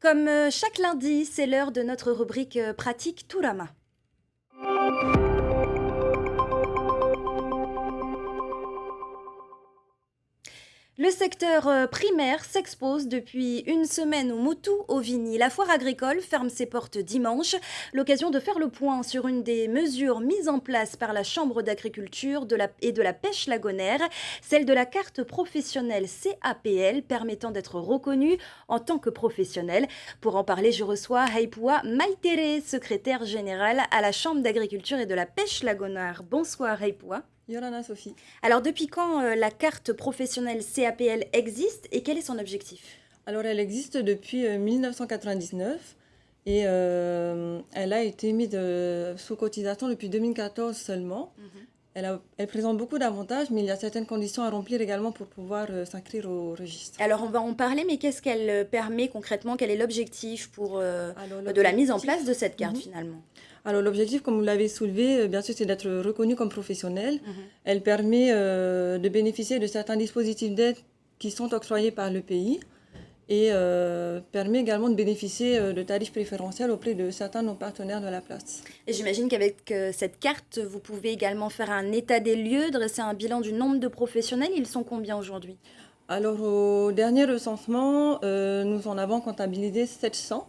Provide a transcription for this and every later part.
Comme chaque lundi, c'est l'heure de notre rubrique pratique Tourama. Le secteur primaire s'expose depuis une semaine au Motu Ovini. La foire agricole ferme ses portes dimanche. L'occasion de faire le point sur une des mesures mises en place par la Chambre d'agriculture et de la pêche lagonaire, celle de la carte professionnelle CAPL permettant d'être reconnue en tant que professionnel. Pour en parler, je reçois Haipua Maitere, secrétaire générale à la Chambre d'agriculture et de la pêche lagonaire. Bonsoir Haipua. Yorana Sophie. Alors, depuis quand la carte professionnelle CAPL existe et quel est son objectif? Alors, elle existe depuis 1999 et elle a été mise sous cotisation depuis 2014 seulement. Elle présente beaucoup d'avantages, mais il y a certaines conditions à remplir également pour pouvoir s'inscrire au registre. Alors, on va en parler, mais qu'est-ce qu'elle permet concrètement? Quel est l'objectif de la mise en place de cette carte finalement? Alors l'objectif, comme vous l'avez soulevé, bien sûr, c'est d'être reconnu comme professionnel. Elle permet de bénéficier de certains dispositifs d'aide qui sont octroyés par le pays et permet également de bénéficier de tarifs préférentiels auprès de certains de nos partenaires de la place. Et j'imagine qu'avec cette carte, vous pouvez également faire un état des lieux, dresser un bilan du nombre de professionnels. Ils sont combien aujourd'hui? Alors, au dernier recensement, nous en avons comptabilisé 700.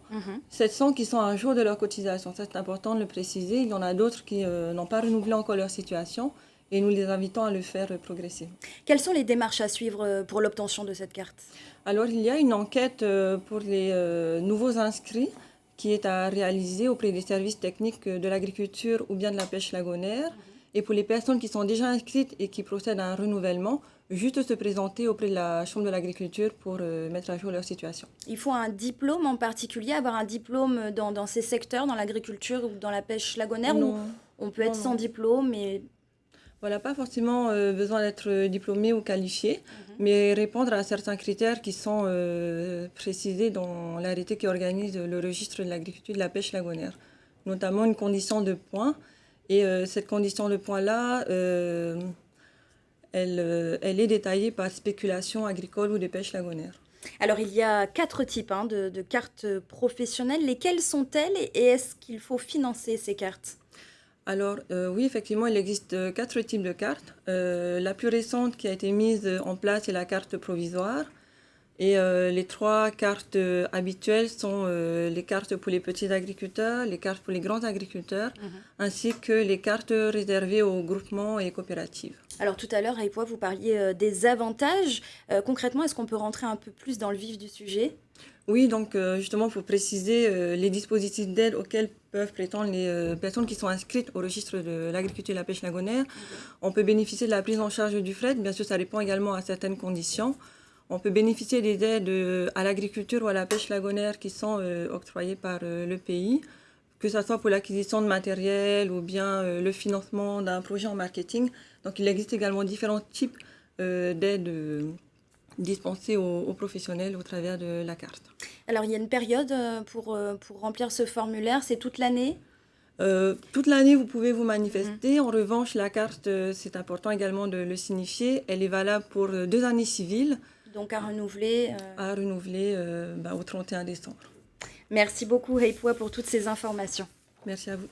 700 qui sont à jour de leur cotisation. Ça, c'est important de le préciser. Il y en a d'autres qui n'ont pas renouvelé encore leur situation et nous les invitons à le faire progresser. Quelles sont les démarches à suivre pour l'obtention de cette carte? Alors, il y a une enquête pour les nouveaux inscrits qui est à réaliser auprès des services techniques de l'agriculture ou bien de la pêche lagonaire. Et pour les personnes qui sont déjà inscrites et qui procèdent à un renouvellement, juste se présenter auprès de la Chambre de l'agriculture pour mettre à jour leur situation. Il faut un diplôme en particulier, avoir un diplôme dans ces secteurs, dans l'agriculture ou dans la pêche lagonaire, ou on peut être sans diplôme et... Voilà, pas forcément besoin d'être diplômé ou qualifié, mais répondre à certains critères qui sont précisés dans l'arrêté qui organise le registre de l'agriculture et de la pêche lagonaire, notamment une condition de points. Et cette condition de points-là, elle est détaillée par spéculation agricole ou de pêche lagonaire. Alors, il y a 4 types de cartes professionnelles. Lesquelles sont-elles et est-ce qu'il faut financer ces cartes? Alors, oui, effectivement, il existe 4 types de cartes. La plus récente qui a été mise en place est la carte provisoire. Et les 3 cartes habituelles sont les cartes pour les petits agriculteurs, les cartes pour les grands agriculteurs, ainsi que les cartes réservées aux groupements et coopératives. Alors tout à l'heure, Haipua, vous parliez des avantages. Concrètement, est-ce qu'on peut rentrer un peu plus dans le vif du sujet? Oui, donc justement, pour préciser les dispositifs d'aide auxquels peuvent prétendre les personnes qui sont inscrites au registre de l'agriculture et de la pêche lagonaire, on peut bénéficier de la prise en charge du fret. Bien sûr, ça répond également à certaines conditions. On peut bénéficier des aides à l'agriculture ou à la pêche lagonaire qui sont octroyées par le pays, que ce soit pour l'acquisition de matériel ou bien le financement d'un projet en marketing. Donc il existe également différents types d'aides dispensées aux professionnels au travers de la carte. Alors il y a une période pour remplir ce formulaire, c'est toute l'année? Toute l'année, vous pouvez vous manifester. En revanche, la carte, c'est important également de le signifier. Elle est valable pour 2 années civiles. Donc à renouveler À renouveler au 31 décembre. Merci beaucoup, Haipua, pour toutes ces informations. Merci à vous.